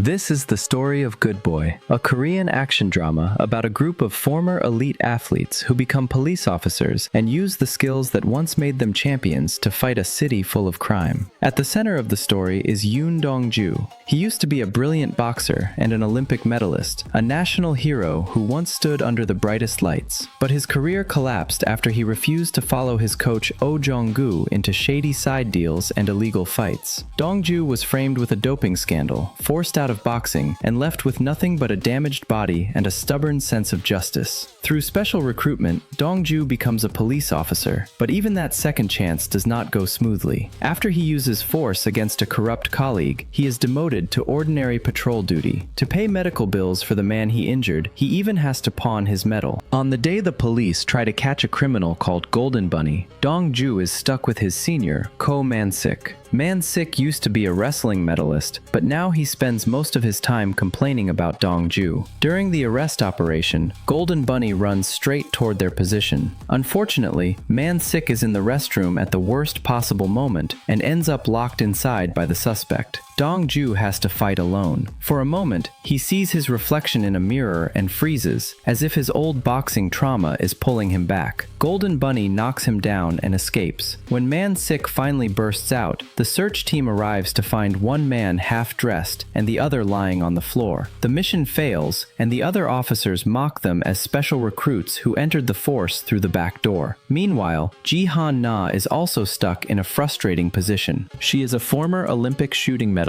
This is the story of Good Boy, a Korean action drama about a group of former elite athletes who become police officers and use the skills that once made them champions to fight a city full of crime. At the center of the story is Yoon Dong-ju. He used to be a brilliant boxer and an Olympic medalist, a national hero who once stood under the brightest lights. But his career collapsed after he refused to follow his coach Oh Jong-gu into shady side deals and illegal fights. Dong-ju was framed with a doping scandal, forced out of boxing, and left with nothing but a damaged body and a stubborn sense of justice. Through special recruitment, Dong-ju becomes a police officer, but even that second chance does not go smoothly. After he uses force against a corrupt colleague, he is demoted to ordinary patrol duty. To pay medical bills for the man he injured, he even has to pawn his medal. On the day the police try to catch a criminal called Golden Bunny, Dong-ju is stuck with his senior, Ko Man-sik. Man-sik used to be a wrestling medalist, but now he spends most of his time complaining about Dong-ju. During the arrest operation, Golden Bunny runs straight toward their position. Unfortunately, Man-sik is in the restroom at the worst possible moment and ends up locked inside by the suspect. Dong-ju has to fight alone. For a moment, he sees his reflection in a mirror and freezes, as if his old boxing trauma is pulling him back. Golden Bunny knocks him down and escapes. When Man-sik finally bursts out, the search team arrives to find one man half-dressed and the other lying on the floor. The mission fails, and the other officers mock them as special recruits who entered the force through the back door. Meanwhile, Ji-han Na is also stuck in a frustrating position. She is a former Olympic shooting medalist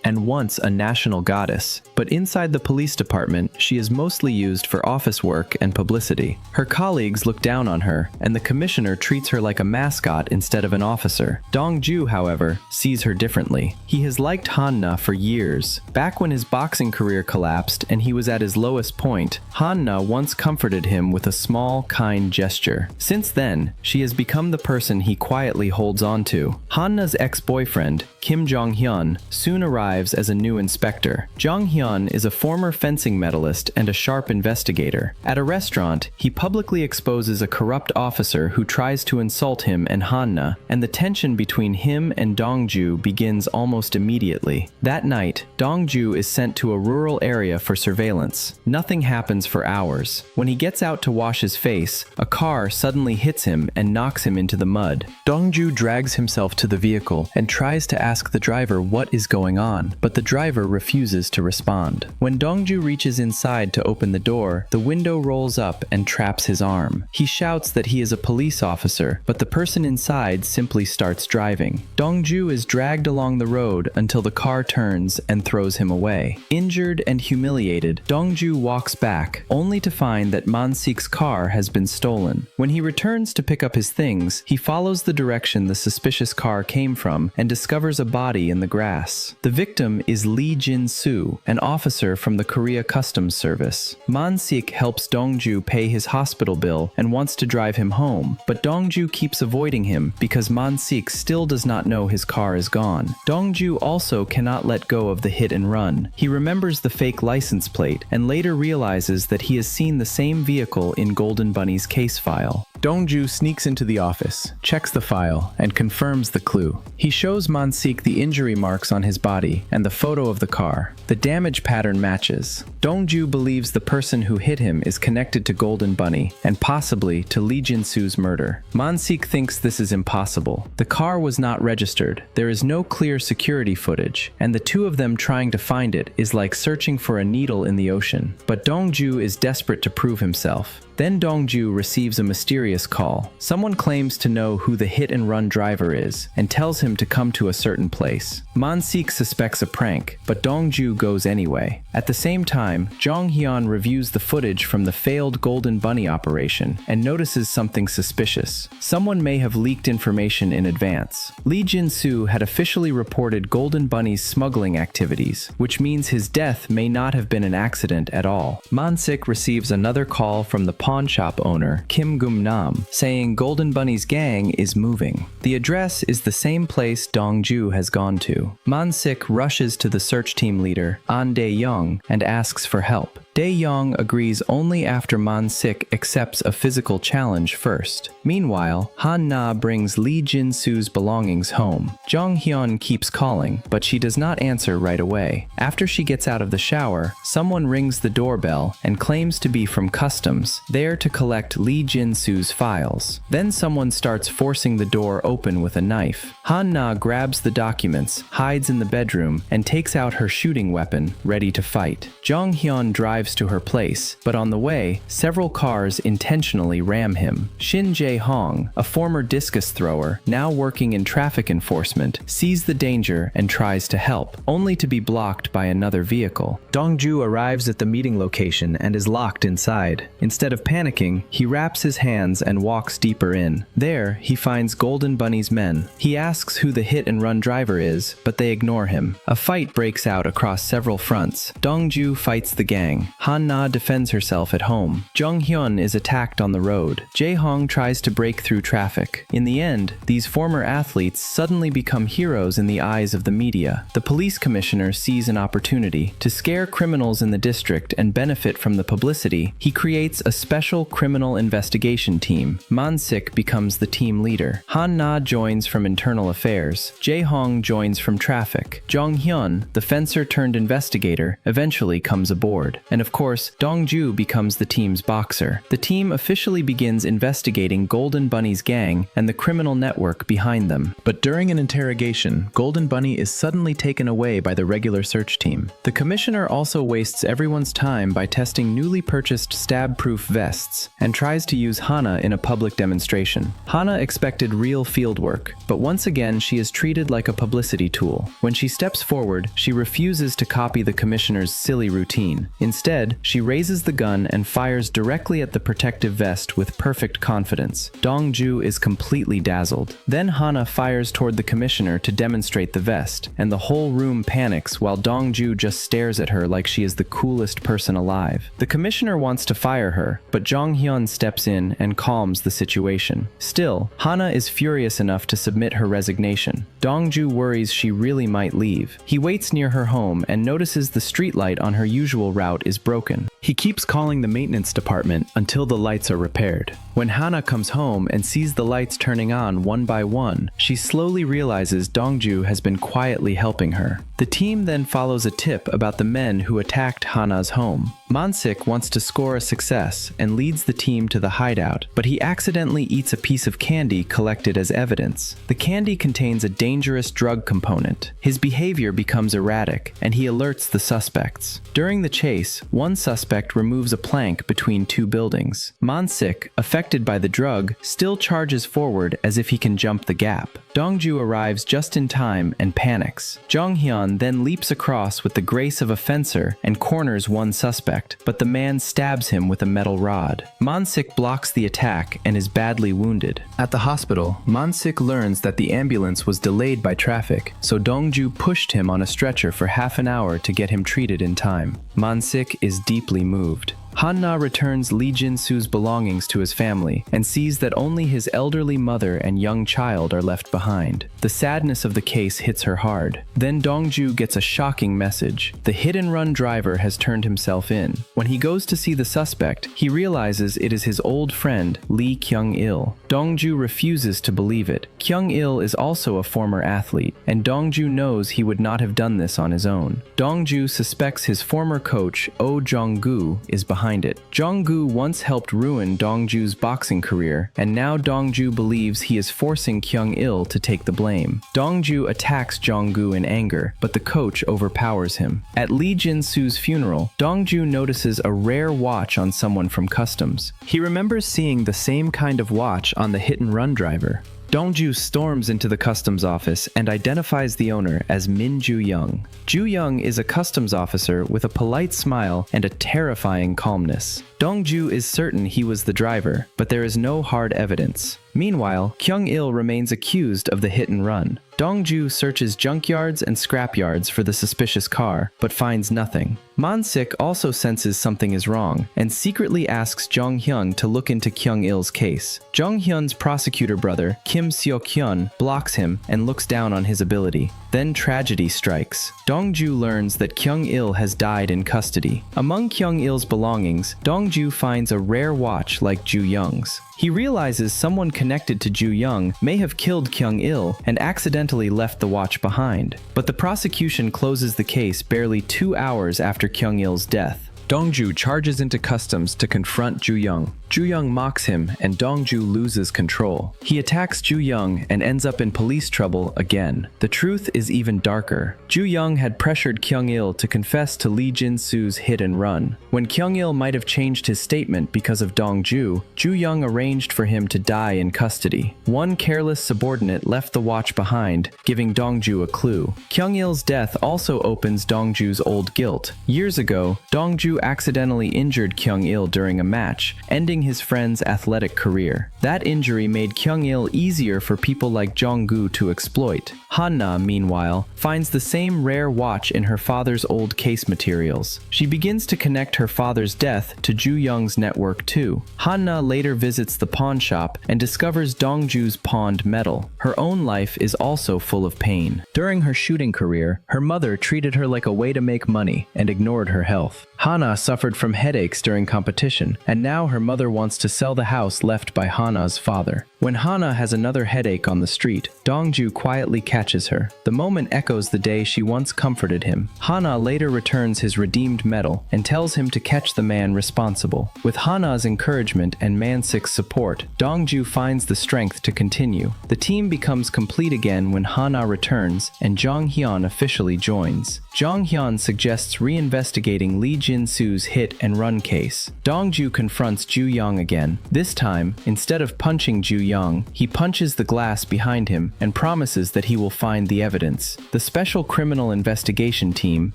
and once a national goddess, but inside the police department, she is mostly used for office work and publicity. Her colleagues look down on her, and the commissioner treats her like a mascot instead of an officer. Dong-ju, however, sees her differently. He has liked Han-na for years. Back when his boxing career collapsed and he was at his lowest point, Han-na once comforted him with a small, kind gesture. Since then, she has become the person he quietly holds on to. Han-na's ex-boyfriend, Kim Jong-hyun, soon arrives as a new inspector. Jong-hyun is a former fencing medalist and a sharp investigator. At a restaurant, he publicly exposes a corrupt officer who tries to insult him and Han-na, and the tension between him and Dong-ju begins almost immediately. That night, Dong-ju is sent to a rural area for surveillance. Nothing happens for hours. When he gets out to wash his face, a car suddenly hits him and knocks him into the mud. Dong-ju drags himself to the vehicle and tries to ask the driver what is going on, but the driver refuses to respond. When Dong-ju reaches inside to open the door, the window rolls up and traps his arm. He shouts that he is a police officer, but the person inside simply starts driving. Dong-ju is dragged along the road until the car turns and throws him away. Injured and humiliated, Dong-ju walks back, only to find that Man-sik's car has been stolen. When he returns to pick up his things, he follows the direction the suspicious car came from and discovers a body in the grass. The victim is Lee Jin-soo, an officer from the Korea Customs Service. Man-sik helps Dong-ju pay his hospital bill and wants to drive him home, but Dong-ju keeps avoiding him because Man-sik still does not know his car is gone. Dong-ju also cannot let go of the hit and run. He remembers the fake license plate and later realizes that he has seen the same vehicle in Golden Bunny's case file. Dong-ju sneaks into the office, checks the file, and confirms the clue. He shows Man-sik the injury marks on his body and the photo of the car. The damage pattern matches. Dong-ju believes the person who hit him is connected to Golden Bunny and possibly to Lee Jin-soo's murder. Man-sik thinks this is impossible. The car was not registered, there is no clear security footage, and the two of them trying to find it is like searching for a needle in the ocean. But Dong-ju is desperate to prove himself. Then Dong-ju receives a mysterious call. Someone claims to know who the hit-and-run driver is and tells him to come to a certain place. Man-sik suspects a prank, but Dong-ju goes anyway. At the same time, Jong-hyun reviews the footage from the failed Golden Bunny operation and notices something suspicious. Someone may have leaked information in advance. Lee Jin-soo had officially reported Golden Bunny's smuggling activities, which means his death may not have been an accident at all. Man-sik receives another call from the pawn shop owner, Kim Gum-nam, saying Golden Bunny's gang is moving. The address is the same place Dong-ju has gone to. Man-sik rushes to the search team leader, An Dae-young, and asks for help. Dae-young agrees only after Man-sik accepts a physical challenge first. Meanwhile, Han-na brings Lee Jin-soo's belongings home. Jong-hyun keeps calling, but she does not answer right away. After she gets out of the shower, someone rings the doorbell and claims to be from customs, there to collect Lee Jin-soo's files. Then someone starts forcing the door open with a knife. Han-na grabs the documents, hides in the bedroom, and takes out her shooting weapon, ready to fight. Jong-hyun drives to her place, but on the way, several cars intentionally ram him. Shin Jae-hong, a former discus thrower, now working in traffic enforcement, sees the danger and tries to help, only to be blocked by another vehicle. Dong-ju arrives at the meeting location and is locked inside. Instead of panicking, he wraps his hands and walks deeper in. There, he finds Golden Bunny's men. He asks who the hit-and-run driver is, but they ignore him. A fight breaks out across several fronts. Dong-ju fights the gang. Han-na defends herself at home. Jong-hyun is attacked on the road. Jae-hong tries to break through traffic. In the end, these former athletes suddenly become heroes in the eyes of the media. The police commissioner sees an opportunity to scare criminals in the district and benefit from the publicity. He creates a special criminal investigation team. Man-sik becomes the team leader. Han-na joins from internal affairs. Jae-hong joins from traffic. Jong-hyun, the fencer turned investigator, eventually comes aboard. And of course, Dong-ju becomes the team's boxer. The team officially begins investigating Golden Bunny's gang and the criminal network behind them. But during an interrogation, Golden Bunny is suddenly taken away by the regular search team. The commissioner also wastes everyone's time by testing newly purchased stab-proof vests and tries to use Hana in a public demonstration. Hana expected real fieldwork, but once again she is treated like a publicity tool. When she steps forward, she refuses to copy the commissioner's silly routine. Instead, she raises the gun and fires directly at the protective vest with perfect confidence. Dong-ju is completely dazzled. Then Hana fires toward the commissioner to demonstrate the vest, and the whole room panics while Dong-ju just stares at her like she is the coolest person alive. The commissioner wants to fire her, but Jong-hyun steps in and calms the situation. Still, Hana is furious enough to submit her resignation. Dong-ju worries she really might leave. He waits near her home and notices the streetlight on her usual route is broken. He keeps calling the maintenance department until the lights are repaired. When Hana comes home and sees the lights turning on one by one, she slowly realizes Dong-ju has been quietly helping her. The team then follows a tip about the men who attacked Hana's home. Man-sik wants to score a success and leads the team to the hideout, but he accidentally eats a piece of candy collected as evidence. The candy contains a dangerous drug component. His behavior becomes erratic, and he alerts the suspects. During the chase, one suspect removes a plank between two buildings. Man-sik, affected by the drug, still charges forward as if he can jump the gap. Dong-ju arrives just in time and panics. Jong-hyun then leaps across with the grace of a fencer and corners one suspect, but the man stabs him with a metal rod. Man-sik blocks the attack and is badly wounded. At the hospital, Man-sik learns that the ambulance was delayed by traffic, so Dong-ju pushed him on a stretcher for half an hour to get him treated in time. Man-sik is deeply moved. Han-na returns Lee Jin-soo's belongings to his family and sees that only his elderly mother and young child are left behind. The sadness of the case hits her hard. Then Dong-ju gets a shocking message. The hit-and-run driver has turned himself in. When he goes to see the suspect, he realizes it is his old friend, Lee Kyung-il. Dong-ju refuses to believe it. Kyung-il is also a former athlete, and Dong-ju knows he would not have done this on his own. Dong-ju suspects his former coach, Oh Jong-gu, is behind it. Jong-gu once helped ruin Dong-ju's boxing career, and now Dong-ju believes he is forcing Kyung-il to take the blame. Dong-ju attacks Jong-gu in anger, but the coach overpowers him. At Lee Jin-soo's funeral, Dong-ju notices a rare watch on someone from customs. He remembers seeing the same kind of watch on the hit-and-run driver. Dong-ju storms into the customs office and identifies the owner as Min Ju-young. Ju-young is a customs officer with a polite smile and a terrifying calmness. Dong-ju is certain he was the driver, but there is no hard evidence. Meanwhile, Kyung-il remains accused of the hit and run. Dongju searches junkyards and scrapyards for the suspicious car, but finds nothing. Man-sik also senses something is wrong and secretly asks Jong-hyun to look into Kyung-il's case. Jong-hyun's prosecutor brother, Kim Seok-hyun, blocks him and looks down on his ability. Then tragedy strikes. Dongju learns that Kyung-il has died in custody. Among Kyung-il's belongings, Dongju finds a rare watch like Ju-young's. He realizes someone connected to Ju-young may have killed Kyung-il and accidentally left the watch behind. But the prosecution closes the case barely 2 hours after Kyung-il's death. Dongju charges into customs to confront Ju-young. Ju-young mocks him and Dongju loses control. He attacks Ju-young and ends up in police trouble again. The truth is even darker. Ju-young had pressured Kyung-il to confess to Lee Jin-soo's hit and run. When Kyung-il might have changed his statement because of Dongju, Ju-young arranged for him to die in custody. One careless subordinate left the watch behind, giving Dongju a clue. Kyung-il's death also opens Dongju's old guilt. Years ago, Dongju accidentally injured Kyung-il during a match, ending his friend's athletic career. That injury made Kyung-il easier for people like Jong-gu to exploit. Hanna, meanwhile, finds the same rare watch in her father's old case materials. She begins to connect her father's death to Ju-young's network too. Hanna later visits the pawn shop and discovers Dongju's pawned medal. Her own life is also full of pain. During her shooting career, her mother treated her like a way to make money and ignored her health. Hanna suffered from headaches during competition, and now her mother wants to sell the house left by Hanna's father. When Hanna has another headache on the street, Dongju quietly catches her. The moment echoes the day she once comforted him. Hanna later returns his redeemed medal and tells him to catch the man responsible. With Hanna's encouragement and Man-sik's support, Dongju finds the strength to continue. The team becomes complete again when Hanna returns and Jong-hyun officially joins. Jong-hyun suggests reinvestigating Lee Jin-soo's hit and run case. Dongju confronts Ju-young again. This time, instead of punching Ju-young, he punches the glass behind him and promises that he will find the evidence. The Special Criminal Investigation Team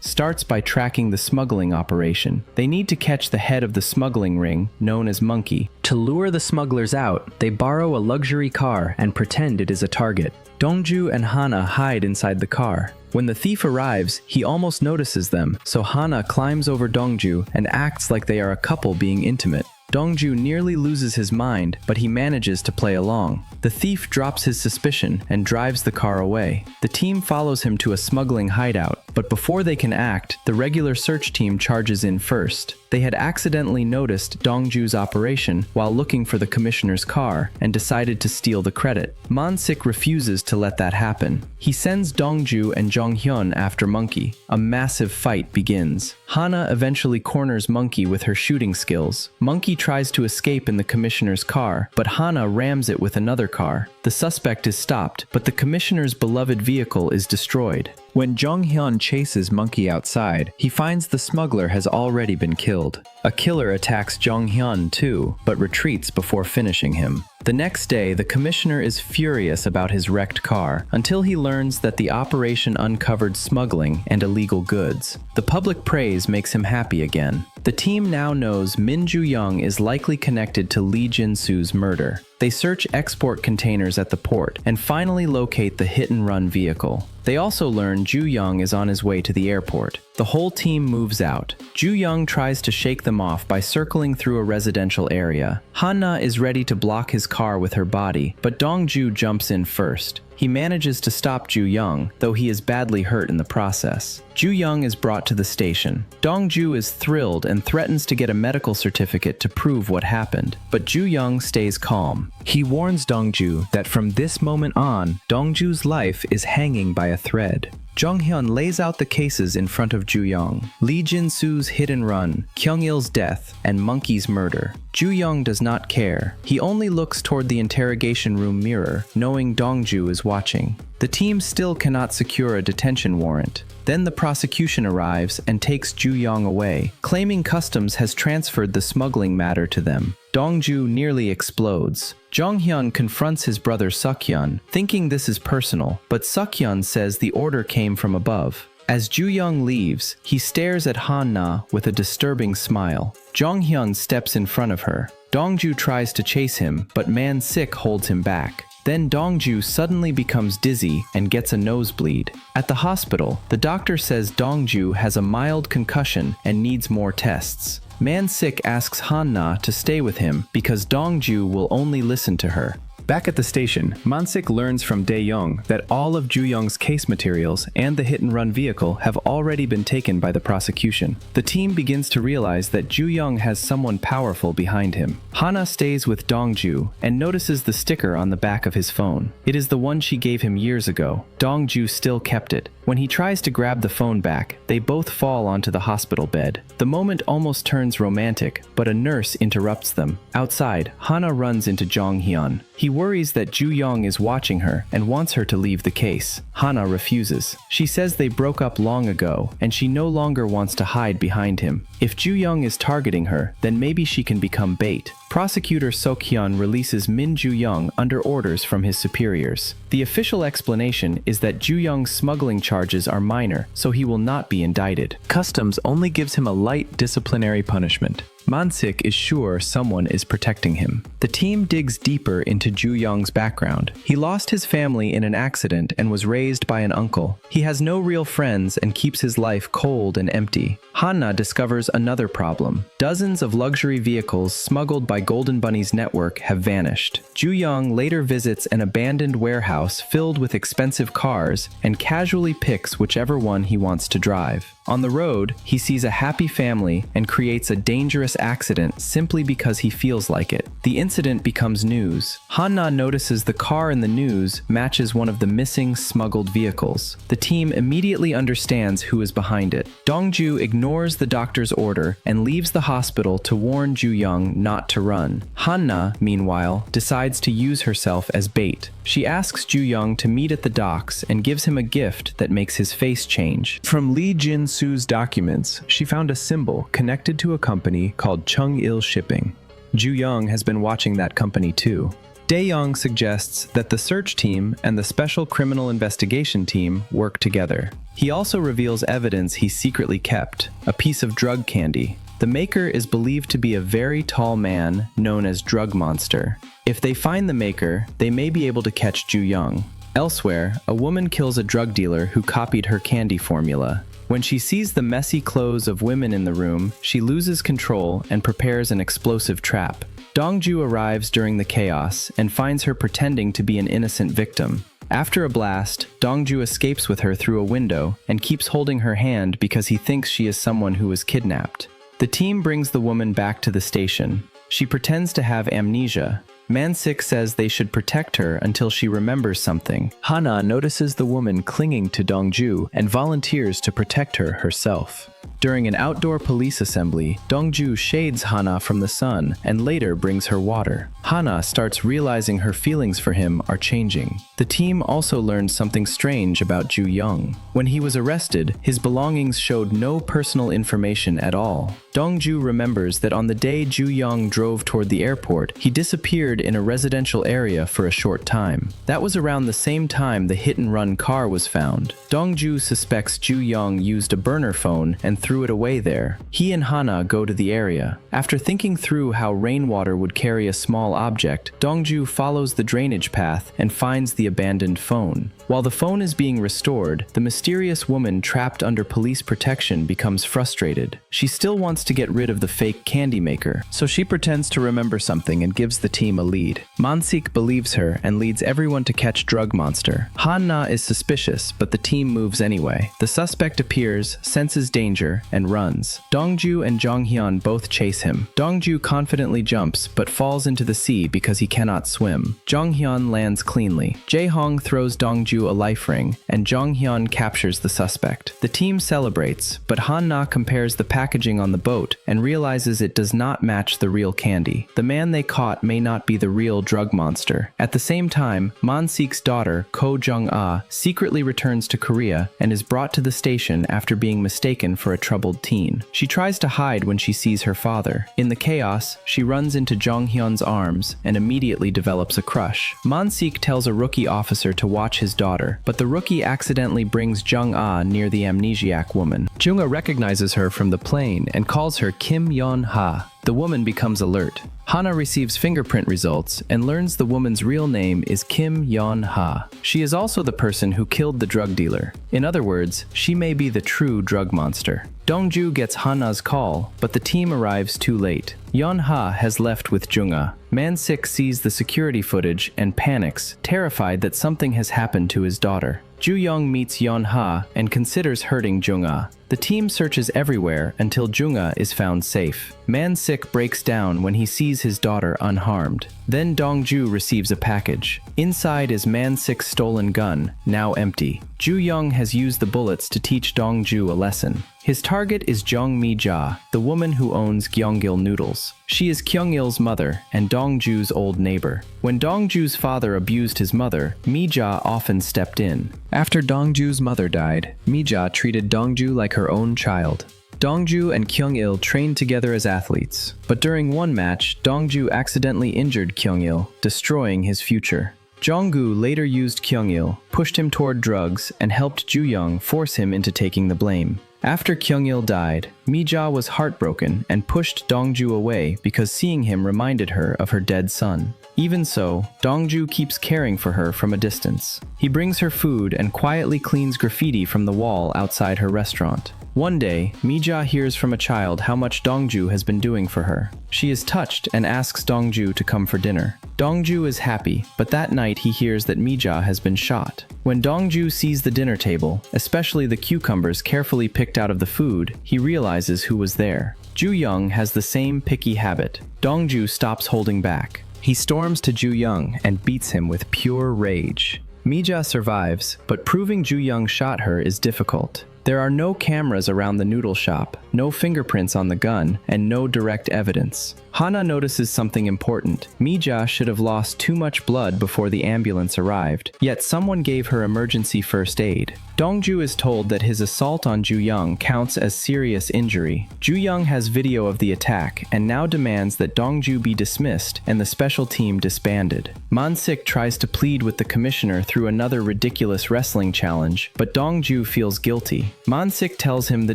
starts by tracking the smuggling operation. They need to catch the head of the smuggling ring, known as Monkey. To lure the smugglers out, they borrow a luxury car and pretend it is a target. Dongju and Hanna hide inside the car. When the thief arrives, he almost notices them, so Hanna climbs over Dongju and acts like they are a couple being intimate. Dongju nearly loses his mind, but he manages to play along. The thief drops his suspicion and drives the car away. The team follows him to a smuggling hideout, but before they can act, the regular search team charges in first. They had accidentally noticed Dongju's operation while looking for the commissioner's car and decided to steal the credit. Man-sik refuses to let that happen. He sends Dongju and Jong-hyun after Monkey. A massive fight begins. Hanna eventually corners Monkey with her shooting skills. Monkey tries to escape in the commissioner's car, but Hanna rams it with another car. The suspect is stopped, but the commissioner's beloved vehicle is destroyed. When Jong-hyun chases Monkey outside, he finds the smuggler has already been killed. A killer attacks Jong-hyun too, but retreats before finishing him. The next day, the commissioner is furious about his wrecked car until he learns that the operation uncovered smuggling and illegal goods. The public praise makes him happy again. The team now knows Min Ju-young is likely connected to Lee Jin-soo's murder. They search export containers at the port and finally locate the hit-and-run vehicle. They also learn Ju-young is on his way to the airport. The whole team moves out. Ju-young tries to shake them off by circling through a residential area. Hanna is ready to block his car with her body, but Dongju jumps in first. He manages to stop Ju-young, though he is badly hurt in the process. Ju-young is brought to the station. Dongju is thrilled and threatens to get a medical certificate to prove what happened, but Ju-young stays calm. He warns Dongju that from this moment on, Dongju's life is hanging by a thread. Jong-hyun lays out the cases in front of Ju-young: Lee Jin-soo's hit and run, Kyung-il's death, and Monkey's murder. Ju-young does not care. He only looks toward the interrogation room mirror, knowing Dongju is watching. The team still cannot secure a detention warrant. Then the prosecution arrives and takes Ju-young away, claiming customs has transferred the smuggling matter to them. Dongju nearly explodes. Jong-hyun confronts his brother Suk-hyun, thinking this is personal, but Suk-hyun says the order came from above. As Ju-young leaves, he stares at Han-na with a disturbing smile. Jong-hyun steps in front of her. Dongju tries to chase him, but Man-sik holds him back. Then Dongju suddenly becomes dizzy and gets a nosebleed. At the hospital, the doctor says Dongju has a mild concussion and needs more tests. Man-Sik asks Han-na to stay with him because Dongju will only listen to her. Back at the station, Man-Sik learns from Dae-young that all of Ju-young's case materials and the hit-and-run vehicle have already been taken by the prosecution. The team begins to realize that Ju-young has someone powerful behind him. Hana stays with Dongju and notices the sticker on the back of his phone. It is the one she gave him years ago. Dongju still kept it. When he tries to grab the phone back, they both fall onto the hospital bed. The moment almost turns romantic, but a nurse interrupts them. Outside, Hana runs into Jong-hyun. He worries that Ju-young is watching her and wants her to leave the case. Hana refuses. She says they broke up long ago, and she no longer wants to hide behind him. If Ju-young is targeting her, then maybe she can become bait. Prosecutor Sok-hyun releases Min Ju-young under orders from his superiors. The official explanation is that Ju-young's smuggling charges are minor, so he will not be indicted. Customs only gives him a light disciplinary punishment. Man-Sik is sure someone is protecting him. The team digs deeper into Ju-young's background. He lost his family in an accident and was raised by an uncle. He has no real friends and keeps his life cold and empty. Hanna discovers another problem. Dozens of luxury vehicles smuggled by Golden Bunny's network have vanished. Ju-young later visits an abandoned warehouse filled with expensive cars and casually picks whichever one he wants to drive. On the road, he sees a happy family and creates a dangerous accident simply because he feels like it. The incident becomes news. Hanna notices the car in the news matches one of the missing smuggled vehicles. The team immediately understands who is behind it. Dongju ignores the doctor's order and leaves the hospital to warn Ju-young not to run. Hanna, meanwhile, decides to use herself as bait. She asks Ju-young to meet at the docks and gives him a gift that makes his face change. From Lee Jin-soo's documents, she found a symbol connected to a company called Chung-il Shipping. Ju-young has been watching that company too. Dae-young suggests that the search team and the special criminal investigation team work together. He also reveals evidence he secretly kept, a piece of drug candy. The maker is believed to be a very tall man known as Drug Monster. If they find the maker, they may be able to catch Ju-young. Elsewhere, a woman kills a drug dealer who copied her candy formula. When she sees the messy clothes of women in the room, she loses control and prepares an explosive trap. Dongju arrives during the chaos and finds her pretending to be an innocent victim. After a blast, Dongju escapes with her through a window and keeps holding her hand because he thinks she is someone who was kidnapped. The team brings the woman back to the station. She pretends to have amnesia. Man-Sik says they should protect her until she remembers something. Hana notices the woman clinging to Dongju and volunteers to protect her herself. During an outdoor police assembly, Dongju shades Hana from the sun and later brings her water. Hana starts realizing her feelings for him are changing. The team also learns something strange about Ju-young. When he was arrested, his belongings showed no personal information at all. Dongju remembers that on the day Ju-young drove toward the airport, he disappeared in a residential area for a short time. That was around the same time the hit-and-run car was found. Dongju suspects Ju-young used a burner phone and threw it away there. He and Hana go to the area. After thinking through how rainwater would carry a small object, Dongju follows the drainage path and finds the abandoned phone. While the phone is being restored, the mysterious woman trapped under police protection becomes frustrated. She still wants to get rid of the fake candy maker, so she pretends to remember something and gives the team a lead. Man-Sik believes her and leads everyone to catch Drug Monster. Han-na is suspicious, but the team moves anyway. The suspect appears, senses danger, and runs. Dongju and Jong-hyun both chase him. Dongju confidently jumps, but falls into the sea because he cannot swim. Jong-hyun lands cleanly. Jae-hong throws Dongju a life ring, and Jong-hyun captures the suspect. The team celebrates, but Han-na compares the packaging on the boat and realizes it does not match the real candy. The man they caught may not be the real Drug Monster. At the same time, Man-Sik's daughter, Ko Jung-ah, secretly returns to Korea and is brought to the station after being mistaken for a troubled teen. She tries to hide when she sees her father. In the chaos, she runs into Jong-hyun's arms and immediately develops a crush. Man-Sik tells a rookie officer to watch his daughter, but the rookie accidentally brings Jung-ah near the amnesiac woman. Jung-ah recognizes her from the plane and calls her Kim Yeon-ha. The woman becomes alert. Hana receives fingerprint results and learns the woman's real name is Kim Yeon-ha. She is also the person who killed the drug dealer. In other words, she may be the true drug monster. Dongju gets Hana's call, but the team arrives too late. Yeon-ha has left with Jung-ah. Man-sik sees the security footage and panics, terrified that something has happened to his daughter. Ju-young meets Yeon-ha and considers hurting Jung-ah. The team searches everywhere until Jung-ah is found safe. Man-sik breaks down when he sees his daughter unharmed. Then Dongju receives a package. Inside is Man-sik's stolen gun, now empty. Ju-young has used the bullets to teach Dongju a lesson. His target is Jung Mi-ja, the woman who owns Gyeongil Noodles. She is Kyung-il's mother and Dongju's old neighbor. When Dongju's father abused his mother, Mi-ja often stepped in. After Dongju's mother died, Mi-ja treated Dongju like her own child. Dongju and Kyung-il trained together as athletes, but during one match, Dongju accidentally injured Kyung-il, destroying his future. Jong-gu later used Kyung-il, pushed him toward drugs, and helped Ju-young force him into taking the blame. After Kyung-il died, Mi-ja was heartbroken and pushed Dongju away because seeing him reminded her of her dead son. Even so, Dongju keeps caring for her from a distance. He brings her food and quietly cleans graffiti from the wall outside her restaurant. One day, Mi-ja hears from a child how much Dongju has been doing for her. She is touched and asks Dongju to come for dinner. Dongju is happy, but that night he hears that Mi-ja has been shot. When Dongju sees the dinner table, especially the cucumbers carefully picked out of the food, he realizes who was there. Ju-young has the same picky habit. Dongju stops holding back. He storms to Ju-young and beats him with pure rage. Mi-ja survives, but proving Ju-young shot her is difficult. There are no cameras around the noodle shop, no fingerprints on the gun, and no direct evidence. Hana notices something important. Mi-ja should have lost too much blood before the ambulance arrived, yet someone gave her emergency first aid. Dongju is told that his assault on Ju-young counts as serious injury. Ju-young has video of the attack and now demands that Dongju be dismissed and the special team disbanded. Man-sik tries to plead with the commissioner through another ridiculous wrestling challenge, but Dongju feels guilty. Man-sik tells him the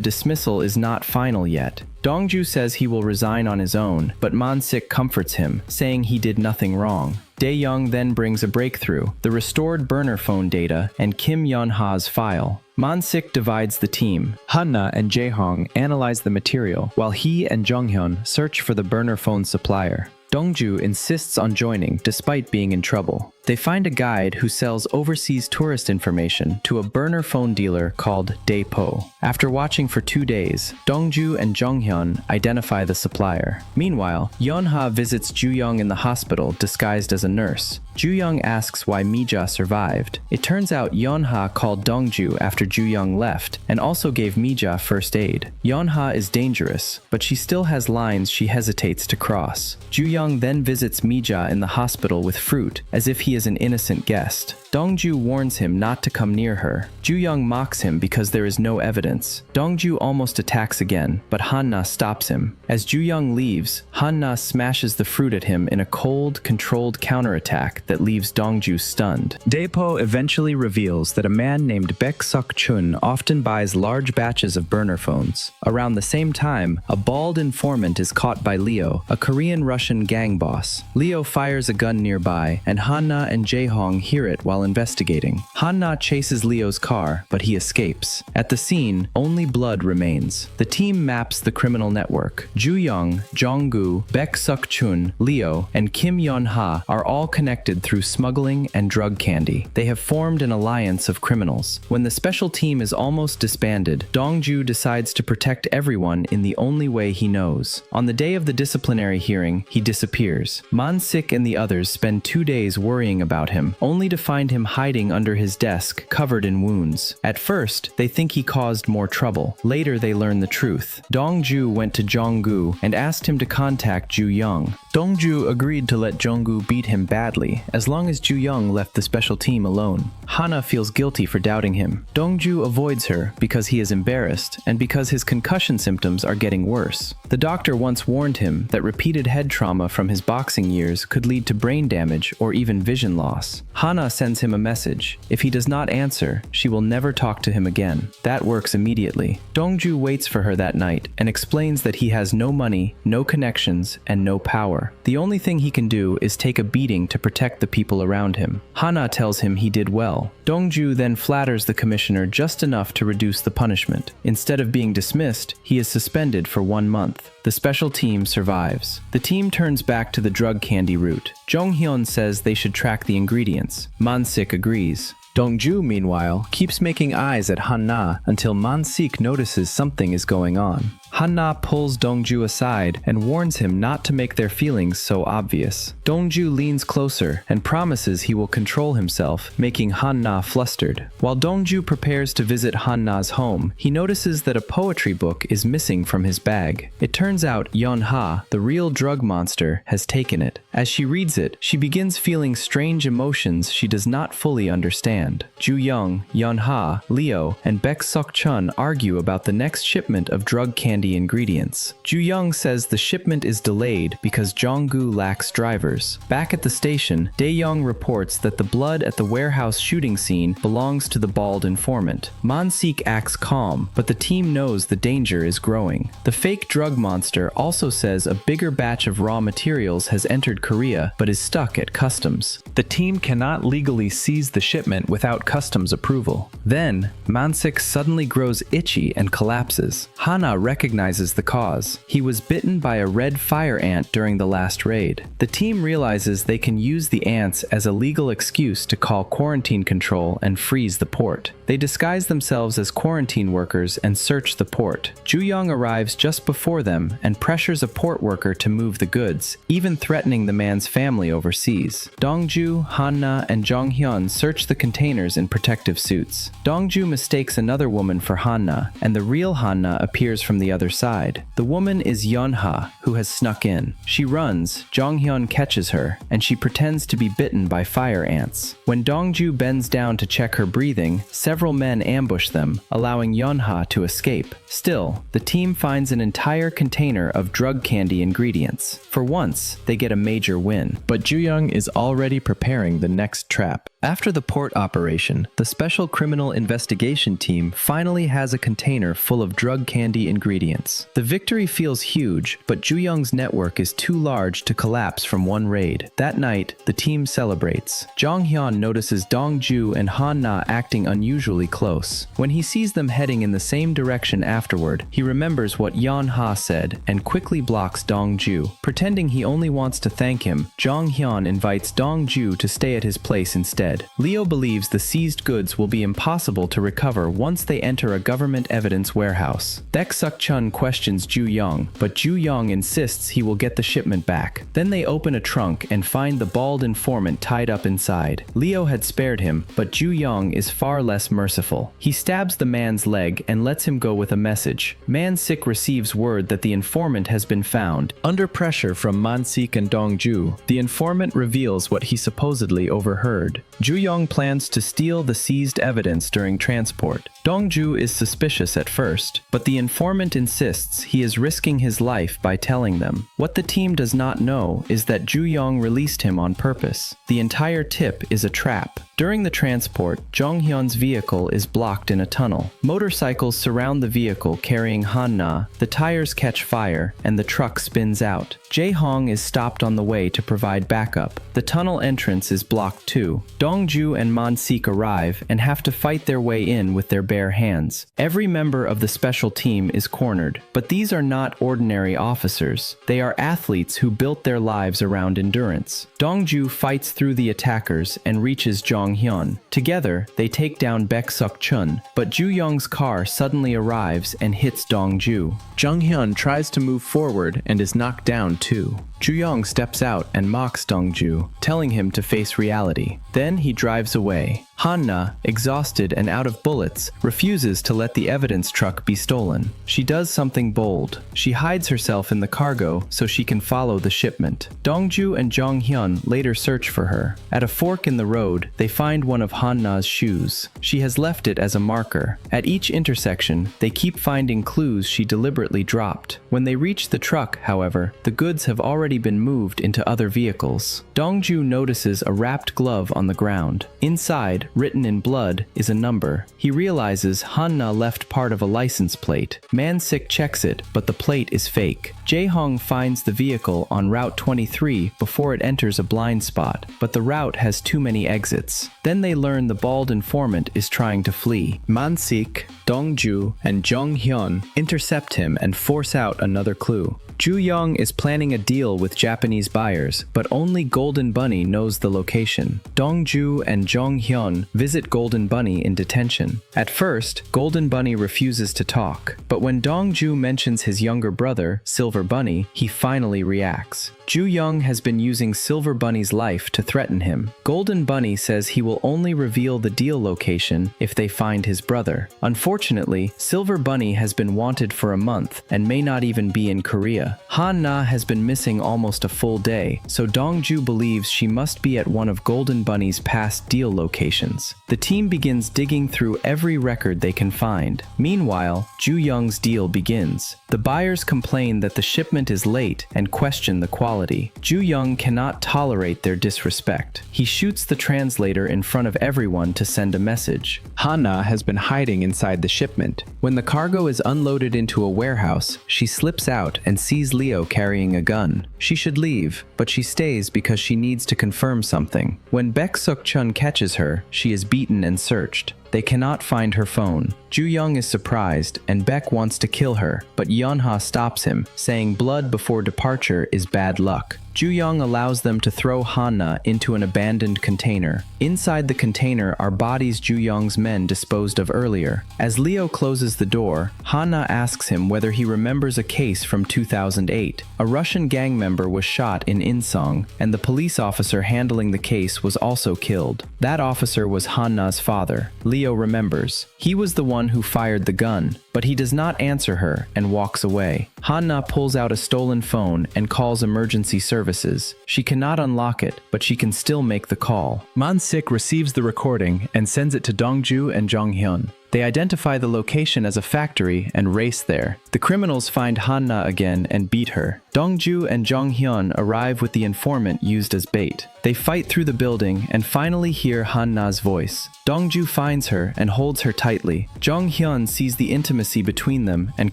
dismissal is not final yet. Dongju says he will resign on his own, but Man-sik comforts him, saying he did nothing wrong. Dae-young then brings a breakthrough, the restored burner phone data and Kim Yeon-ha's file. Man-sik divides the team. Hana and Jae-hong analyze the material, while he and Jong-hyun search for the burner phone supplier. Dongju insists on joining despite being in trouble. They find a guide who sells overseas tourist information to a burner phone dealer called Daepo. After watching for 2 days, Dongju and Jonghyun identify the supplier. Meanwhile, Yeon-ha visits Ju-young in the hospital disguised as a nurse. Ju-young asks why Mi-ja survived. It turns out Yeon-ha called Dongju after Ju-young left and also gave Mi-ja first aid. Yeon-ha is dangerous, but she still has lines she hesitates to cross. Ju-young then visits Mi-ja in the hospital with fruit, as if he is an innocent guest. Dongju warns him not to come near her. Ju-young mocks him because there is no evidence. Dongju almost attacks again, but Han-na stops him. As Ju-young leaves, Han-na smashes the fruit at him in a cold, controlled counterattack that leaves Dongju stunned. Daepo eventually reveals that a man named Baek Suk-chun often buys large batches of burner phones. Around the same time, a bald informant is caught by Leo, a Korean-Russian gang boss. Leo fires a gun nearby, and Han-na and Jae-hong hear it while investigating. Han-na chases Leo's car, but he escapes. At the scene, only blood remains. The team maps the criminal network. Ju-young, Jong-gu, Baek Suk-chun, Leo, and Kim Yeon-ha are all connected through smuggling and drug candy. They have formed an alliance of criminals. When the special team is almost disbanded, Dongju decides to protect everyone in the only way he knows. On the day of the disciplinary hearing, he disappears. Man-sik and the others spend 2 days worrying about him, only to find him hiding under his desk, covered in wounds. At first, they think he caused more trouble. Later, they learn the truth. Dongju went to Jong-gu and asked him to contact Ju-young. Dongju agreed to let Jong-gu beat him badly, as long as Ju-young left the special team alone. Hana feels guilty for doubting him. Dongju avoids her because he is embarrassed and because his concussion symptoms are getting worse. The doctor once warned him that repeated head trauma from his boxing years could lead to brain damage or even vision vision loss. Hana sends him a message. If he does not answer, she will never talk to him again. That works immediately. Dongju waits for her that night and explains that he has no money, no connections, and no power. The only thing he can do is take a beating to protect the people around him. Hana tells him he did well. Dongju then flatters the commissioner just enough to reduce the punishment. Instead of being dismissed, he is suspended for 1 month. The special team survives. The team turns back to the drug candy route. Jonghyun says they should track the ingredients. Mansik agrees. Dongju, meanwhile, keeps making eyes at Hanna until Mansik notices something is going on. Hanna pulls Dongju aside and warns him not to make their feelings so obvious. Dongju leans closer and promises he will control himself, making Hanna flustered. While Dongju prepares to visit Hanna's home, he notices that a poetry book is missing from his bag. It turns out Yeonha, the real drug monster, has taken it. As she reads it, she begins feeling strange emotions she does not fully understand. Ju Young, Yeonha, Leo, and Baek Sok-chun argue about the next shipment of drug candy ingredients. Ju Young says the shipment is delayed because Jonggu lacks drivers. Back at the station, Dae-young reports that the blood at the warehouse shooting scene belongs to the bald informant. Mansik acts calm, but the team knows the danger is growing. The fake drug monster also says a bigger batch of raw materials has entered Korea but is stuck at customs. The team cannot legally seize the shipment without customs approval. Then, Mansik suddenly grows itchy and collapses. Hana recognizes the cause. He was bitten by a red fire ant during the last raid. The team realizes they can use the ants as a legal excuse to call quarantine control and freeze the port. They disguise themselves as quarantine workers and search the port. Ju Young arrives just before them and pressures a port worker to move the goods, even threatening the man's family overseas. Dongju, Hanna, and Jonghyun search the containers in protective suits. Dongju mistakes another woman for Hanna, and the real Hanna appears from the other side. The woman is Yeonha, who has snuck in. She runs, Jonghyun catches her, and she pretends to be bitten by fire ants. When Dongju bends down to check her breathing, several men ambush them, allowing Yeonha to escape. Still, the team finds an entire container of drug candy ingredients. For once, they get a major win. But Ju Young is already preparing the next trap. After the port operation, the Special Criminal Investigation Team finally has a container full of drug candy ingredients. The victory feels huge, but Ju Young's network is too large to collapse from one raid. That night, the team celebrates. Jonghyun notices Dongju and Hanna acting unusually close. When he sees them heading in the same direction afterward, he remembers what Yeonha said and quickly blocks Dongju. Pretending he only wants to thank him, Jonghyun invites Dongju to stay at his place instead. Leo believes the seized goods will be impossible to recover once they enter a government evidence warehouse. Baek Sok-chun questions Ju Young, but Ju Young insists he will get the shipment back. Then they open a trunk and find the bald informant tied up inside. Leo had spared him, but Ju Young is far less merciful. He stabs the man's leg and lets him go with a message. Mansik receives word that the informant has been found. Under pressure from Mansik and Dongju, the informant reveals what he supposedly overheard. Ju Young plans to steal the seized evidence during transport. Dongju is suspicious at first, but the informant insists he is risking his life by telling them. What the team does not know is that Ju Young released him on purpose. The entire tip is a trap. During the transport, Jonghyun's vehicle is blocked in a tunnel. Motorcycles surround the vehicle carrying Hanna, the tires catch fire, and the truck spins out. Jae-hong is stopped on the way to provide backup. The tunnel entrance is blocked too. Dongju and Mansik arrive and have to fight their way in with their bare hands. Every member of the special team is cornered, but these are not ordinary officers. They are athletes who built their lives around endurance. Dongju fights through the attackers and reaches Jonghyun. Together, they take down Baek Sok-chun, but Ju Young's car suddenly arrives and hits Dongju. Jonghyun tries to move forward and is knocked down too. Ju Young steps out and mocks Dongju, telling him to face reality. Then he drives away. Hanna, exhausted and out of bullets, refuses to let the evidence truck be stolen. She does something bold. She hides herself in the cargo so she can follow the shipment. Dongju and Jonghyun later search for her. At a fork in the road, they find one of Hanna's shoes. She has left it as a marker. At each intersection, they keep finding clues she deliberately dropped. When they reach the truck, however, the goods have already already been moved into other vehicles. Dongju notices a wrapped glove on the ground. Inside, written in blood, is a number. He realizes Hanna left part of a license plate. Man-Sik checks it, but the plate is fake. Jae-hong finds the vehicle on Route 23 before it enters a blind spot, but the route has too many exits. Then they learn the bald informant is trying to flee. Man-Sik, Dongju, and Jong-hyun intercept him and force out another clue. Ju-young is planning a deal with Japanese buyers, but only Golden Bunny knows the location. Dongju and Jong-hyun visit Golden Bunny in detention. At first, Golden Bunny refuses to talk, but when Dongju mentions his younger brother, Silver Bunny, he finally reacts. Ju-young has been using Silver Bunny's life to threaten him. Golden Bunny says he will only reveal the deal location if they find his brother. Unfortunately, Silver Bunny has been wanted for a month and may not even be in Korea. Han-na has been missing almost a full day, so Dongju believes she must be at one of Golden Bunny's past deal locations. The team begins digging through every record they can find. Meanwhile, Ju-young's deal begins. The buyers complain that the shipment is late and question the quality. Ju-young cannot tolerate their disrespect. He shoots the translator in front of everyone to send a message. Han-na has been hiding inside the shipment. When the cargo is unloaded into a warehouse, she slips out and sees Leo carrying a gun. She should leave, but she stays because she needs to confirm something. When Baek Suk-chun catches her, she is beaten and searched. They cannot find her phone. Ju-young is surprised, and Baek wants to kill her, but Yeonha stops him, saying blood before departure is bad luck. Ju-young allows them to throw Han-na into an abandoned container. Inside the container are bodies Ju-young's men disposed of earlier. As Leo closes the door, Han-na asks him whether he remembers a case from 2008. A Russian gang member was shot in Insong, and the police officer handling the case was also killed. That officer was Han-na's father. Leo remembers. He was the one who fired the gun, but he does not answer her and walks away. Han-na pulls out a stolen phone and calls emergency services. She cannot unlock it, but she can still make the call. Man-Sik receives the recording and sends it to Dongju and Jong-hyun. They identify the location as a factory and race there. The criminals find Han-na again and beat her. Dongju and Jong-hyun arrive with the informant used as bait. They fight through the building and finally hear Han-na's voice. Dongju finds her and holds her tightly. Jong-hyun sees the intimacy between them and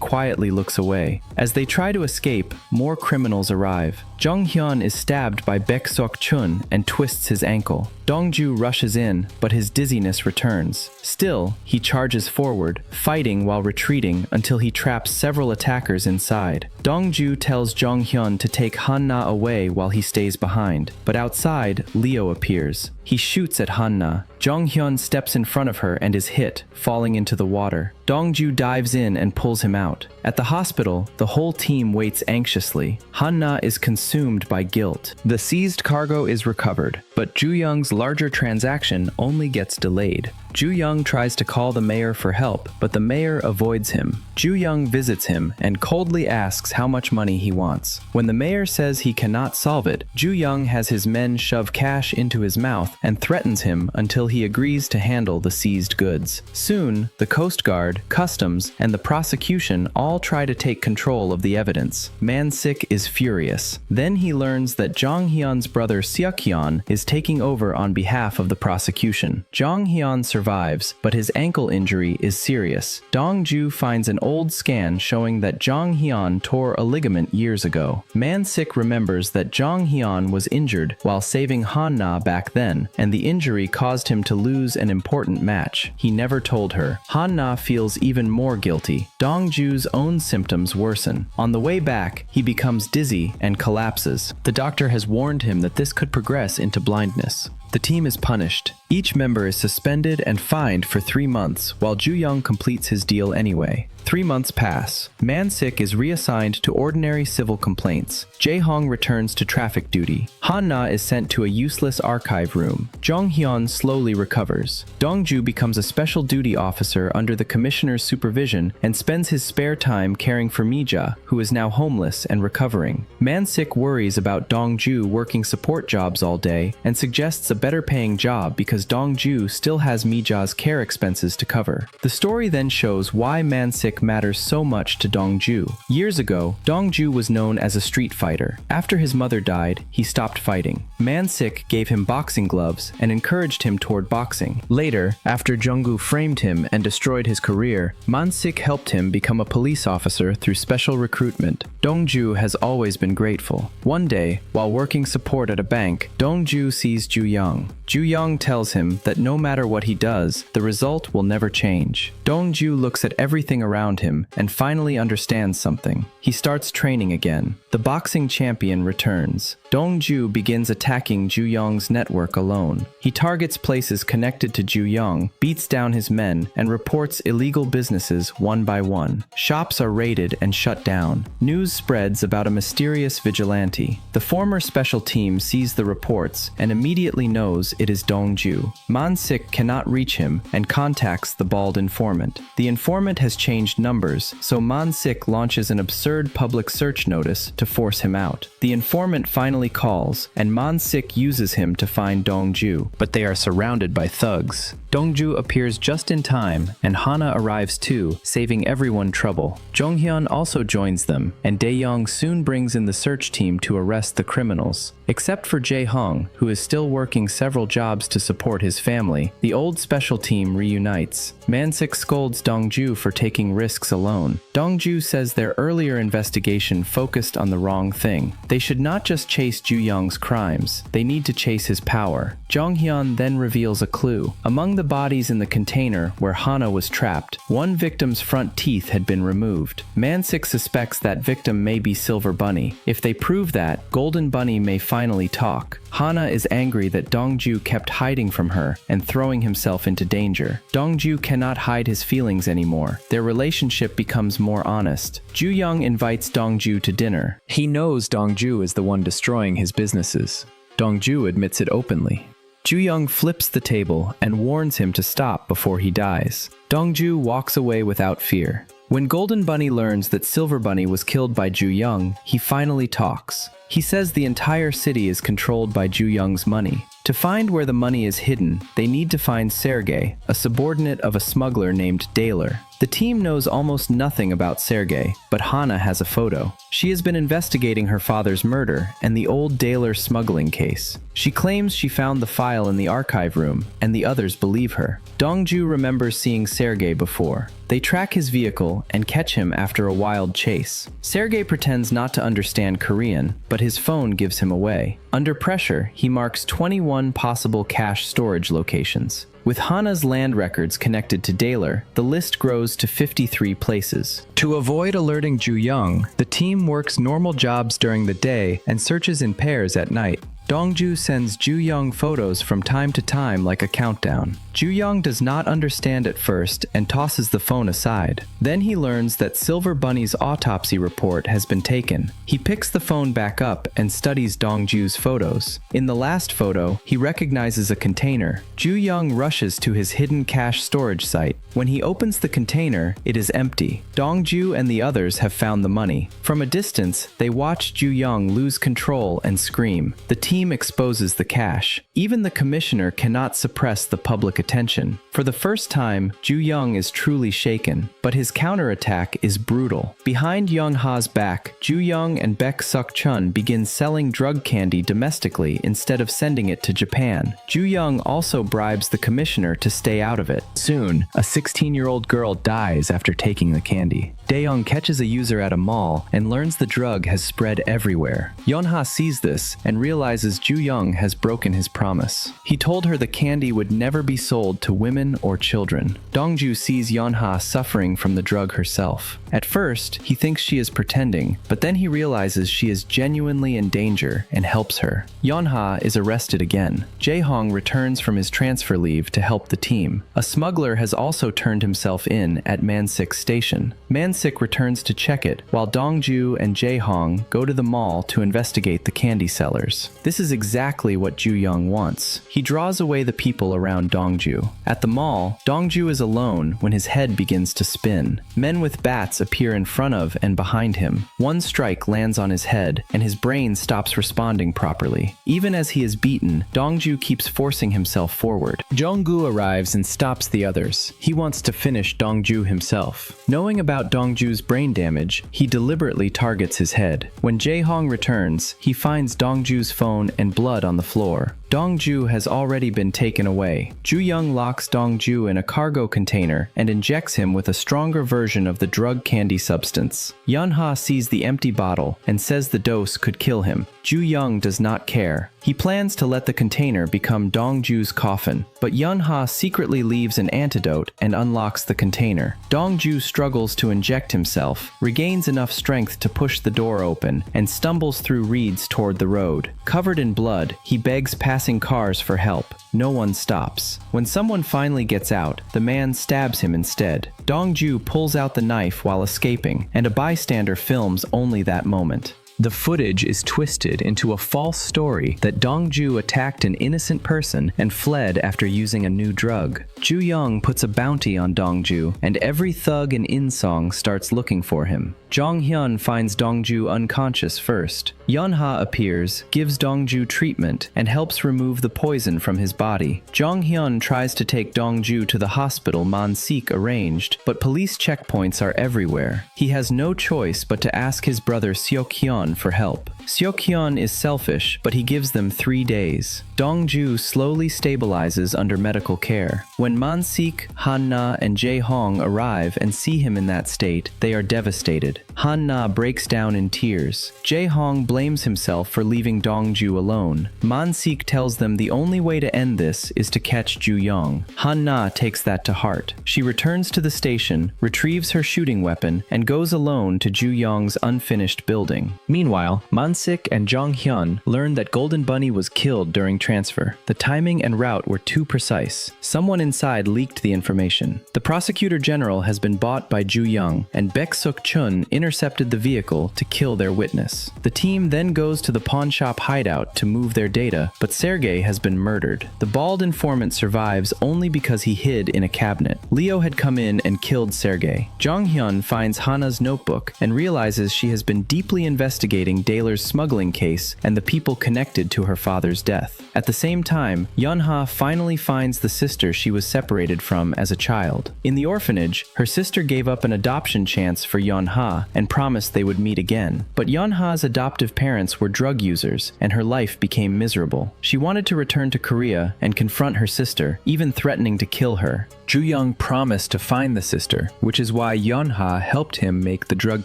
quietly looks away. As they try to escape, more criminals arrive. Jong-hyun is stabbed by Baek Suk-chun and twists his ankle. Dongju rushes in, but his dizziness returns. Still, he charges forward, fighting while retreating until he traps several attackers inside. Dongju tells Jong-hyun to take Han-na away while he stays behind, but outside, Leo appears. He shoots at Han-na. Jong-hyun steps in front of her and is hit, falling into the water. Dongju dives in and pulls him out. At the hospital, the whole team waits anxiously. Han-na is consumed by guilt. The seized cargo is recovered, but Ju-young's larger transaction only gets delayed. Ju-young tries to call the mayor for help, but the mayor avoids him. Ju-young visits him and coldly asks how much money he wants. When the mayor says he cannot solve it, Ju-young has his men shove cash into his mouth and threatens him until he agrees to handle the seized goods. Soon, the Coast Guard, Customs, and the prosecution all try to take control of the evidence. Man-Sik is furious. Then he learns that Jong-hyun's brother Seok-hyun is taking over on behalf of the prosecution. Jong-hyun survives, but his ankle injury is serious. Dongju finds an old scan showing that Jong-hyun tore a ligament years ago. Man-Sik remembers that Jong-hyun was injured while saving Han-na back then, and the injury caused him to lose an important match. He never told her. Han-na feels even more guilty. Dongju's own symptoms worsen. On the way back, he becomes dizzy and collapses. The doctor has warned him that this could progress into blindness. The team is punished. Each member is suspended and fined for 3 months, while Ju-young completes his deal anyway. 3 months pass. Man-Sik is reassigned to ordinary civil complaints. Jae-hong returns to traffic duty. Han-na is sent to a useless archive room. Jong-hyun slowly recovers. Dongju becomes a special duty officer under the commissioner's supervision and spends his spare time caring for Mija, who is now homeless and recovering. Man-Sik worries about Dongju working support jobs all day and suggests a better paying job because because Dongju still has Mija's care expenses to cover. The story then shows why Man-sik matters so much to Dongju. Years ago, Dongju was known as a street fighter. After his mother died, he stopped fighting. Man-sik gave him boxing gloves and encouraged him toward boxing. Later, after Junggu framed him and destroyed his career, Man-sik helped him become a police officer through special recruitment. Dongju has always been grateful. One day, while working support at a bank, Dongju sees Ju Young. Ju Young tells him that no matter what he does, the result will never change. Dongju looks at everything around him and finally understands something. He starts training again. The boxing champion returns. Dongju begins attacking Ju Young's network alone. He targets places connected to Ju Young, beats down his men, and reports illegal businesses one by one. Shops are raided and shut down. News spreads about a mysterious vigilante. The former special team sees the reports and immediately knows it is Dongju. Man-sik cannot reach him and contacts the bald informant. The informant has changed numbers, so Man-sik launches an absurd public search notice to force him out. The informant finally calls, and Man-sik uses him to find Dongju, but they are surrounded by thugs. Dongju appears just in time, and Hana arrives too, saving everyone trouble. Jonghyun also joins them, and Dae-young soon brings in the search team to arrest the criminals. Except for Jae-hong, who is still working several jobs to support his family, the old special team reunites. Man-sik scolds Dongju for taking risks alone. Dongju says their earlier investigation focused on the wrong thing. They should not just chase Ju Young's crimes, they need to chase his power. Jonghyun then reveals a clue. Among the bodies in the container where Hana was trapped, one victim's front teeth had been removed. Man-sik suspects that victim may be Silver Bunny. If they prove that, Golden Bunny may finally talk. Hana is angry that Dongju kept hiding from her and throwing himself into danger. Dongju cannot hide his feelings anymore. Their relationship becomes more honest. Ju Young invites Dongju to dinner. He knows Dongju is the one destroying his businesses. Dongju admits it openly. Ju Young flips the table and warns him to stop before he dies. Dongju walks away without fear. When Golden Bunny learns that Silver Bunny was killed by Ju Young, he finally talks. He says the entire city is controlled by Ju Young's money. To find where the money is hidden, they need to find Sergei, a subordinate of a smuggler named Daler. The team knows almost nothing about Sergei, but Hana has a photo. She has been investigating her father's murder and the old Daler smuggling case. She claims she found the file in the archive room, and the others believe her. Dongju remembers seeing Sergei before. They track his vehicle and catch him after a wild chase. Sergei pretends not to understand Korean, but his phone gives him away. Under pressure, he marks 21 possible cache storage locations. With Hana's land records connected to Daler, the list grows to 53 places. To avoid alerting Ju Young, the team works normal jobs during the day and searches in pairs at night. Dongju sends Ju Young photos from time to time like a countdown. Ju Young does not understand at first and tosses the phone aside. Then he learns that Silver Bunny's autopsy report has been taken. He picks the phone back up and studies Dongju's photos. In the last photo, he recognizes a container. Ju Young rushes to his hidden cache storage site. When he opens the container, it is empty. Dongju and the others have found the money. From a distance, they watch Ju Young lose control and scream. The team exposes the cache. Even the commissioner cannot suppress the public attention. For the first time, Ju Young is truly shaken, but his counterattack is brutal. Behind Young Ha's back, Ju Young and Baek Suk Chun begin selling drug candy domestically instead of sending it to Japan. Ju Young also bribes the commissioner to stay out of it. Soon, a 16-year-old girl dies after taking the candy. Dae-young catches a user at a mall and learns the drug has spread everywhere. Yeon-ha sees this and realizes Ju Young has broken his promise. He told her the candy would never be sold to women or children. Dongju sees Yeon-ha suffering from the drug herself. At first, he thinks she is pretending, but then he realizes she is genuinely in danger and helps her. Yeon-ha is arrested again. Jae-hong returns from his transfer leave to help the team. A smuggler has also turned himself in at Man-sik's station. Man-sik returns to check it, while Dongju and Jae-hong go to the mall to investigate the candy sellers. This This is exactly what Ju Young wants. He draws away the people around Dongju. At the mall, Dongju is alone when his head begins to spin. Men with bats appear in front of and behind him. One strike lands on his head, and his brain stops responding properly. Even as he is beaten, Dongju keeps forcing himself forward. Jonggu arrives and stops the others. He wants to finish Dongju himself. Knowing about Dongju's brain damage, he deliberately targets his head. When Jae-hong returns, he finds Dongju's phone and blood on the floor. Dongju has already been taken away. Ju Young locks Dongju in a cargo container and injects him with a stronger version of the drug candy substance. Yunha sees the empty bottle and says the dose could kill him. Ju Young does not care. He plans to let the container become Dongju's coffin, but Yunha secretly leaves an antidote and unlocks the container. Dongju struggles to inject himself, regains enough strength to push the door open, and stumbles through reeds toward the road. Covered in blood, he begs passing cars for help. No one stops. When someone finally gets out, the man stabs him instead. Dongju pulls out the knife while escaping, and a bystander films only that moment. The footage is twisted into a false story that Dongju attacked an innocent person and fled after using a new drug. Ju Young puts a bounty on Dongju, and every thug in In-song starts looking for him. Jong Hyun finds Dongju unconscious first. Yunha appears, gives Dongju treatment, and helps remove the poison from his body. Jong Hyun tries to take Dongju to the hospital Man-sik arranged, but police checkpoints are everywhere. He has no choice but to ask his brother Seok-hyun for help. Seok-hyun is selfish, but he gives them 3 days. Dongju slowly stabilizes under medical care. When Man-sik, Han-na, and Jae-hong arrive and see him in that state, they are devastated. Han-na breaks down in tears. Jae-hong blames himself for leaving Dongju alone. Man-sik tells them the only way to end this is to catch Ju Young. Han-na takes that to heart. She returns to the station, retrieves her shooting weapon, and goes alone to Ju Young's unfinished building. Meanwhile, Man-sik and Jong Hyun learn that Golden Bunny was killed during transfer. The timing and route were too precise. Someone inside leaked the information. The prosecutor general has been bought by Ju Young, and Baek Suk-chun intercepted the vehicle to kill their witness. The team then goes to the pawn shop hideout to move their data, but Sergei has been murdered. The bald informant survives only because he hid in a cabinet. Leo had come in and killed Sergei. Jong Hyun finds Hana's notebook and realizes she has been deeply investigating Daler's smuggling case and the people connected to her father's death. At the same time, Yunha finally finds the sister she was separated from as a child. In the orphanage, her sister gave up an adoption chance for Yunha and promised they would meet again. But Yunha's adoptive parents were drug users, and her life became miserable. She wanted to return to Korea and confront her sister, even threatening to kill her. Ju Young promised to find the sister, which is why Yunha helped him make the drug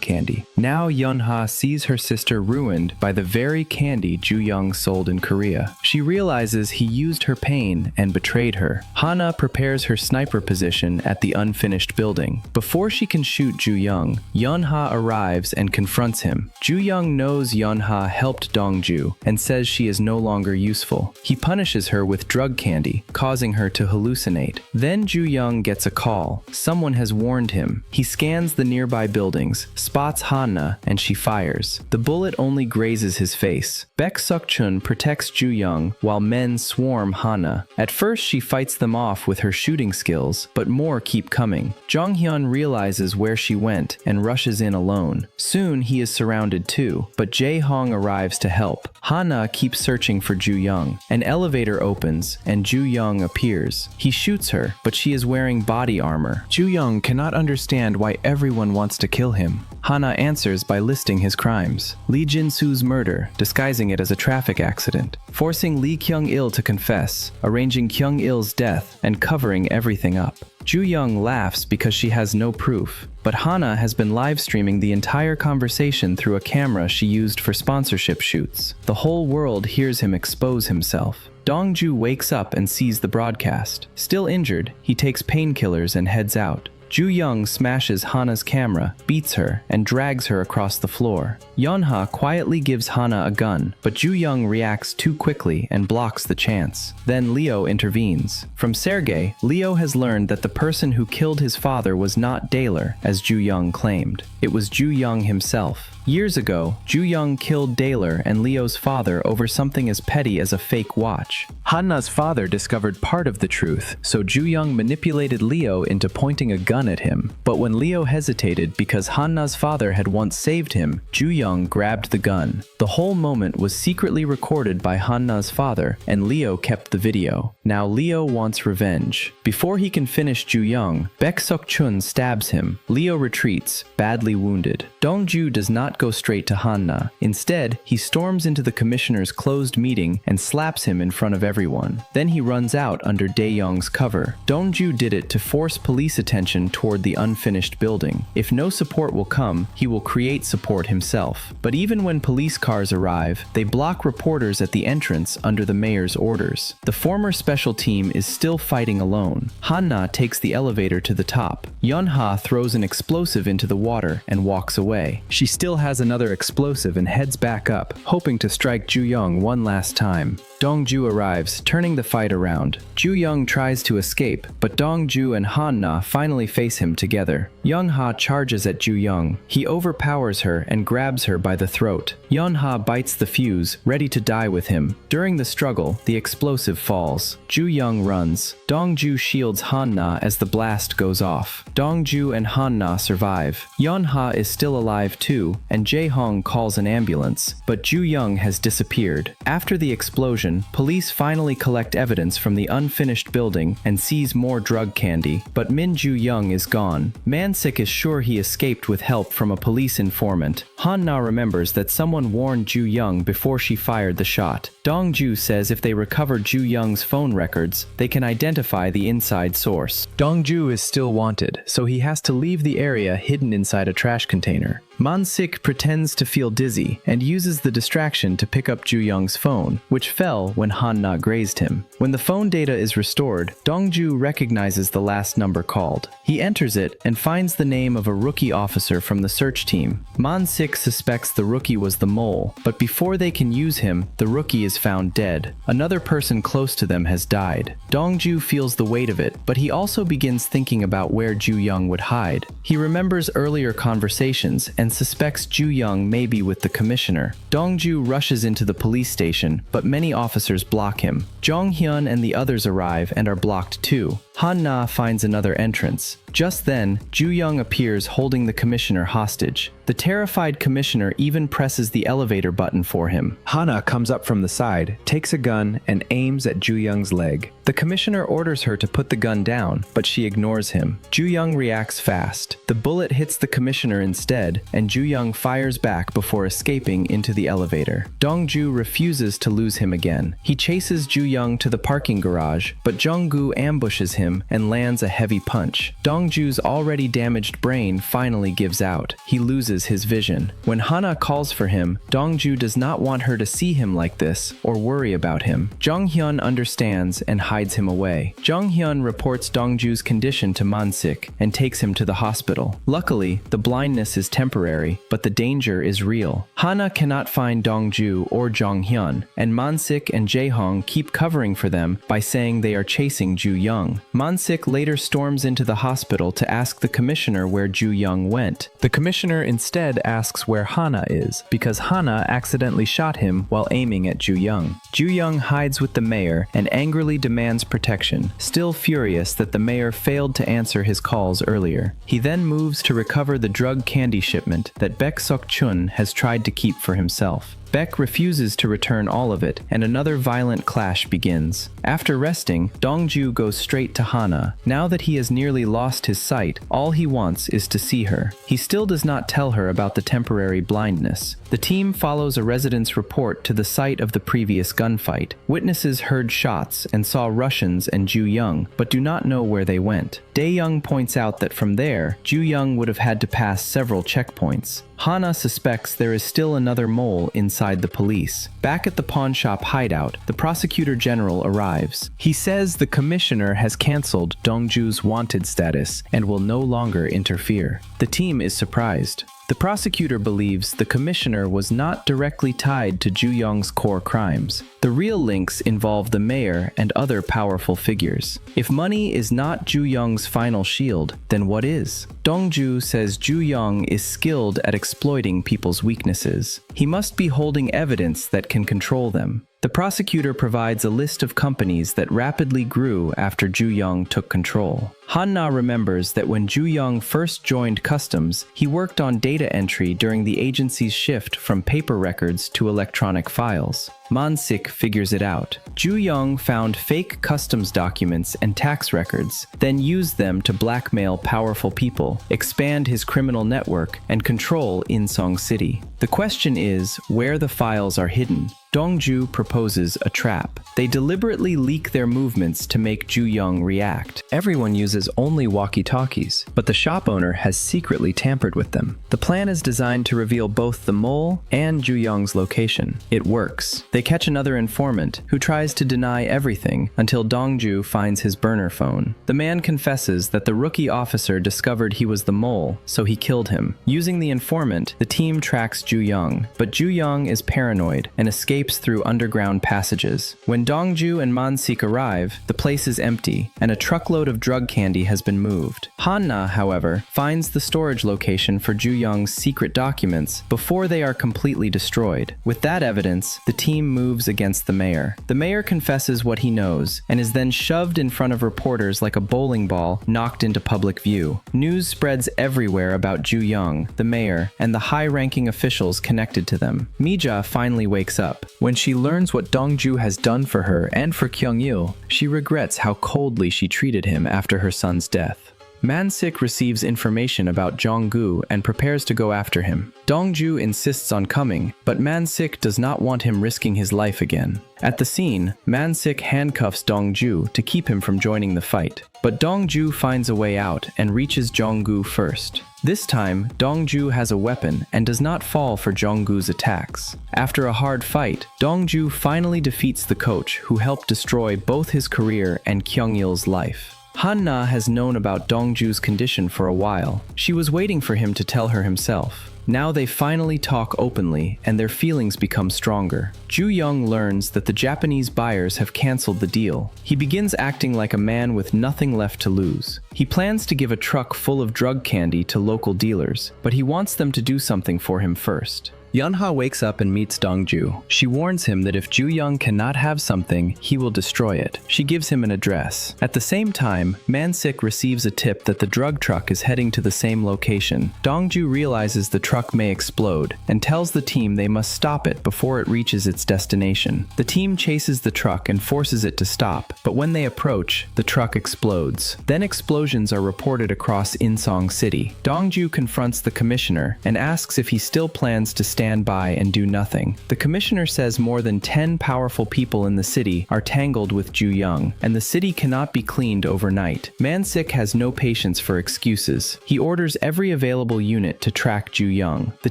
candy. Now Yunha sees her sister ruined by the very candy Ju Young sold in Korea. She realizes he used her pain and betrayed her. Hana prepares her sniper position at the unfinished building. Before she can shoot Ju Young, Yunha arrives and confronts him. Ju Young knows Yunha helped Dongju and says she is no longer useful. He punishes her with drug candy, causing her to hallucinate. Then Ju Young gets a call. Someone has warned him. He scans the nearby buildings, spots Hanna, and she fires. The bullet only grazes his face. Baek Suk-chun protects Ju Young while men swarm Hanna. At first she fights them off with her shooting skills, but more keep coming. Jong Hyun realizes where she went and rushes in alone. Soon he is surrounded too, but Jae-hong arrives to help. Hanna keeps searching for Ju Young. An elevator opens and Ju Young appears. He shoots her, but she is wearing body armor. Ju Young cannot understand why everyone wants to kill him. Hana answers by listing his crimes. Lee Jin-soo's murder, disguising it as a traffic accident, forcing Lee Kyung-il to confess, arranging Kyung-il's death, and covering everything up. Ju Young laughs because she has no proof, but Hana has been live streaming the entire conversation through a camera she used for sponsorship shoots. The whole world hears him expose himself. Dongju wakes up and sees the broadcast. Still injured, he takes painkillers and heads out. Ju Young smashes Hana's camera, beats her, and drags her across the floor. Yunha quietly gives Hana a gun, but Ju Young reacts too quickly and blocks the chance. Then Leo intervenes. From Sergei, Leo has learned that the person who killed his father was not Daler, as Ju Young claimed. It was Ju Young himself. Years ago, Ju Young killed Daler and Leo's father over something as petty as a fake watch. Han-na's father discovered part of the truth, so Ju Young manipulated Leo into pointing a gun at him. But when Leo hesitated because Han-na's father had once saved him, Ju Young grabbed the gun. The whole moment was secretly recorded by Han-na's father, and Leo kept the video. Now Leo wants revenge. Before he can finish Ju Young, Baek Seok-chun stabs him. Leo retreats, badly wounded. Dong-ju does not go straight to Han-na. Instead, he storms into the commissioner's closed meeting and slaps him in front of everyone. Then he runs out under Dae-young's cover. Dong-ju did it to force police attention toward the unfinished building. If no support will come, he will create support himself. But even when police cars arrive, they block reporters at the entrance under the mayor's orders. The former special team is still fighting alone. Han-na takes the elevator to the top. Yeon-ha throws an explosive into the water and walks away. She still has another explosive and heads back up, hoping to strike Ju Young one last time. Dong-ju arrives, turning the fight around. Ju Young tries to escape, but Dong-ju and Han-na finally face him together. Yeon-ha charges at Ju Young. He overpowers her and grabs her by the throat. Yeon-ha bites the fuse, ready to die with him. During the struggle, the explosive falls. Ju Young runs. Dong-ju shields Han-na as the blast goes off. Dong-ju and Han-na survive. Yeon-ha is still alive too, and Jae-hong calls an ambulance, but Ju Young has disappeared. After the explosion, police finally collect evidence from the unfinished building and seize more drug candy, but Min Ju Young is gone. Man-sik is sure he escaped with help from a police informant. Han-na remembers that someone warned Ju Young before she fired the shot. Dong-ju says if they recover Ju Young's phone records, they can identify the inside source. Dong-ju is still wanted, so he has to leave the area hidden inside a trash container. Man-sik pretends to feel dizzy and uses the distraction to pick up Ju Young's phone, which fell when Han-na grazed him. When the phone data is restored, Dong-ju recognizes the last number called. He enters it and finds the name of a rookie officer from the search team. Man-sik suspects the rookie was the mole, but before they can use him, the rookie is found dead. Another person close to them has died. Dong-ju feels the weight of it, but he also begins thinking about where Ju Young would hide. He remembers earlier conversations and suspects Ju Young may be with the commissioner. Dong-ju rushes into the police station, but many officers block him. Jong-hyun and the others arrive and are blocked too. Han-na finds another entrance. Just then, Ju Young appears holding the commissioner hostage. The terrified commissioner even presses the elevator button for him. Han-na comes up from the side, takes a gun, and aims at Ju Young's leg. The commissioner orders her to put the gun down, but she ignores him. Ju Young reacts fast. The bullet hits the commissioner instead, and Ju Young fires back before escaping into the elevator. Dong-ju refuses to lose him again. He chases Ju Young to the parking garage, but Jung-gu ambushes him and lands a heavy punch. Dong-ju's already damaged brain finally gives out. He loses his vision. When Han-na calls for him, Dong-ju does not want her to see him like this or worry about him. Jong-hyun understands and hides him away. Jong-hyun reports Dong-ju's condition to Man-sik and takes him to the hospital. Luckily, the blindness is temporary, but the danger is real. Han-na cannot find Dong-ju or Jong-hyun, and Man-sik and Jae-hong keep covering for them by saying they are chasing Ju Young. Man-sik later storms into the hospital to ask the commissioner where Ju Young went. The commissioner instead asks where Han-na is, because Han-na accidentally shot him while aiming at Ju Young. Ju Young hides with the mayor and angrily demands protection, still furious that the mayor failed to answer his calls earlier. He then moves to recover the drug candy shipment that Baek Seok-chun has tried to keep for himself. Baek refuses to return all of it, and another violent clash begins. After resting, Dong-ju goes straight to Han-na. Now that he has nearly lost his sight, all he wants is to see her. He still does not tell her about the temporary blindness. The team follows a resident's report to the site of the previous gunfight. Witnesses heard shots and saw Russians and Ju Young, but do not know where they went. Dae-young points out that from there, Ju Young would have had to pass several checkpoints. Han-na suspects there is still another mole inside the police. Back at the pawnshop hideout, the prosecutor general arrives. He says the commissioner has cancelled Dong-ju's wanted status and will no longer interfere. The team is surprised. The The prosecutor believes the commissioner was not directly tied to Ju Young's core crimes. The real links involve the mayor and other powerful figures. If money is not Ju Young's final shield, then what is? Dong-ju says Ju Young is skilled at exploiting people's weaknesses. He must be holding evidence that can control them. The prosecutor provides a list of companies that rapidly grew after Ju Young took control. Han-na remembers that when Ju Young first joined customs, he worked on data entry during the agency's shift from paper records to electronic files. Man-sik figures it out. Ju Young found fake customs documents and tax records, then used them to blackmail powerful people, expand his criminal network, and control Insong City. The question is where the files are hidden. Dong-ju proposes a trap. They deliberately leak their movements to make Ju Young react. Everyone uses only walkie-talkies, but the shop owner has secretly tampered with them. The plan is designed to reveal both the mole and Ju Young's location. It works. They catch another informant who tries to deny everything until Dong-ju finds his burner phone. The man confesses that the rookie officer discovered he was the mole, so he killed him. Using the informant, the team tracks Ju Young, but Ju Young is paranoid and escapes through underground passages. When Dong-ju and Man-sik arrive, the place is empty, and a truckload of drug candy has been moved. Han-na, however, finds the storage location for Ju Young's secret documents before they are completely destroyed. With that evidence, the team moves against the mayor. The mayor confesses what he knows, and is then shoved in front of reporters like a bowling ball knocked into public view. News spreads everywhere about Ju Young, the mayor, and the high-ranking officials connected to them. Mija finally wakes up. When she learns what Dong-ju has done for her and for Kyung-il, she regrets how coldly she treated him after her son's death. Man-sik receives information about Jong-gu and prepares to go after him. Dong-ju insists on coming, but Man-sik does not want him risking his life again. At the scene, Man-sik handcuffs Dong-ju to keep him from joining the fight. But Dong-ju finds a way out and reaches Jong-gu first. This time, Dong-ju has a weapon and does not fall for Jong-gu's attacks. After a hard fight, Dong-ju finally defeats the coach who helped destroy both his career and Kyung-il's life. Han-na has known about Dong-ju's condition for a while. She was waiting for him to tell her himself. Now they finally talk openly, and their feelings become stronger. Ju Young learns that the Japanese buyers have canceled the deal. He begins acting like a man with nothing left to lose. He plans to give a truck full of drug candy to local dealers, but he wants them to do something for him first. Yunha wakes up and meets Dong-ju. She warns him that if Ju Young cannot have something, he will destroy it. She gives him an address. At the same time, Man-sik receives a tip that the drug truck is heading to the same location. Dong-ju realizes the truck may explode and tells the team they must stop it before it reaches its destination. The team chases the truck and forces it to stop, but when they approach, the truck explodes. Then explosions are reported across Insong City. Dong-ju confronts the commissioner and asks if he still plans to stand by and do nothing. The commissioner says more than 10 powerful people in the city are tangled with Ju Young, and the city cannot be cleaned overnight. Man-sik has no patience for excuses. He orders every available unit to track Ju Young. The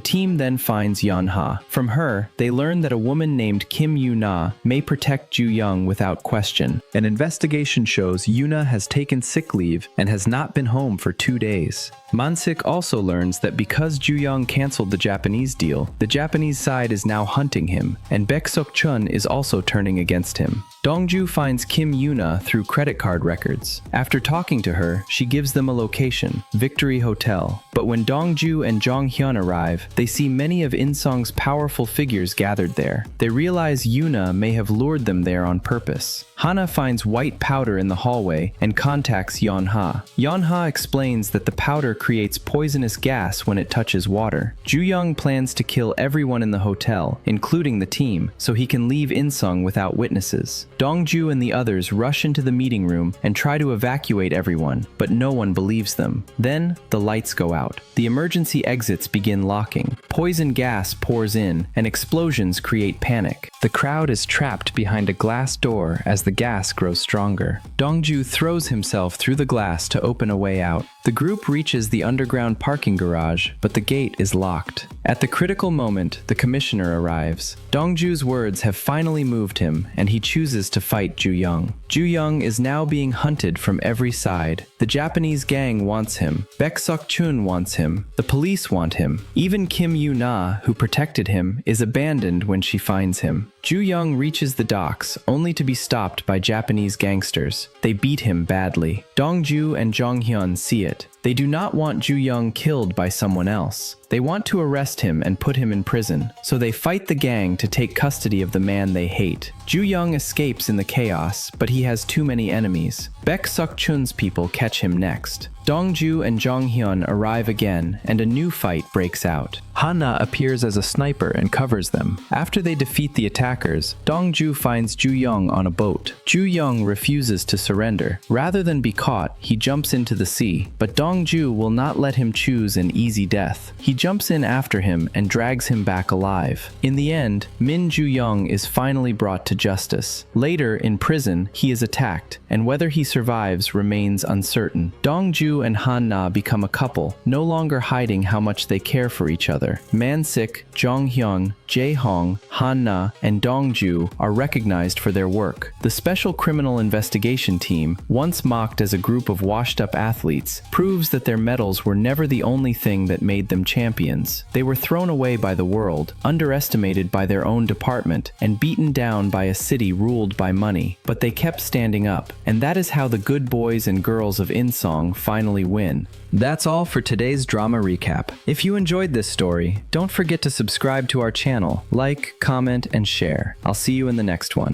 team then finds Yunha. From her, they learn that a woman named Kim Yu-na may protect Ju Young without question. An investigation shows Yuna has taken sick leave and has not been home for 2 days. Man-sik also learns that because Ju Young canceled the Japanese deal, the Japanese side is now hunting him, and Baek Sok-chun is also turning against him. Dong-ju finds Kim Yu-na through credit card records. After talking to her, she gives them a location, Victory Hotel. But when Dong-ju and Jong-hyun arrive, they see many of Insong's powerful figures gathered there. They realize Yuna may have lured them there on purpose. Hana finds white powder in the hallway and contacts Yonha. Yonha explains that the powder creates poisonous gas when it touches water. Ju Young plans to kill everyone in the hotel, including the team, so he can leave Insong without witnesses. Dong-ju and the others rush into the meeting room and try to evacuate everyone, but no one believes them. Then, the lights go out. The emergency exits begin locking. Poison gas pours in, and explosions create panic. The crowd is trapped behind a glass door as the gas grows stronger. Dong-ju throws himself through the glass to open a way out. The group reaches the underground parking garage, but the gate is locked. At the critical moment, the commissioner arrives. Dongju's words have finally moved him, and he chooses to fight Ju Young. Ju Young is now being hunted from every side. The Japanese gang wants him. Baek Seok-chun wants him. The police want him. Even Kim Yu-na, who protected him, is abandoned when she finds him. Ju Young reaches the docks, only to be stopped by Japanese gangsters. They beat him badly. Dongju and Jonghyun see it. They do not want Ju Young killed by someone else. They want to arrest him and put him in prison, so they fight the gang to take custody of the man they hate. Ju Young escapes in the chaos, but he has too many enemies. Baek Seok-chun's people catch him next. Dongju and Jonghyun arrive again, and a new fight breaks out. Han-na appears as a sniper and covers them. After they defeat the attackers, Dongju finds Ju Young on a boat. Ju Young refuses to surrender. Rather than be caught, he jumps into the sea, but Dongju will not let him choose an easy death. He jumps in after him and drags him back alive. In the end, Min Ju Young is finally brought to justice. Later, in prison, he is attacked, and whether he survives remains uncertain. Dongju and Han-na become a couple, no longer hiding how much they care for each other. Man-sik, Jonghyun, Jae-hong, Han-na, and Dongju are recognized for their work. The Special Criminal Investigation Team, once mocked as a group of washed-up athletes, proves that their medals were never the only thing that made them champions. They were thrown away by the world, underestimated by their own department, and beaten down by a city ruled by money. But they kept standing up, and that is how the good boys and girls of Insong finally win. That's all for today's drama recap. If you enjoyed this story, don't forget to subscribe to our channel, like, comment, and share. I'll see you in the next one.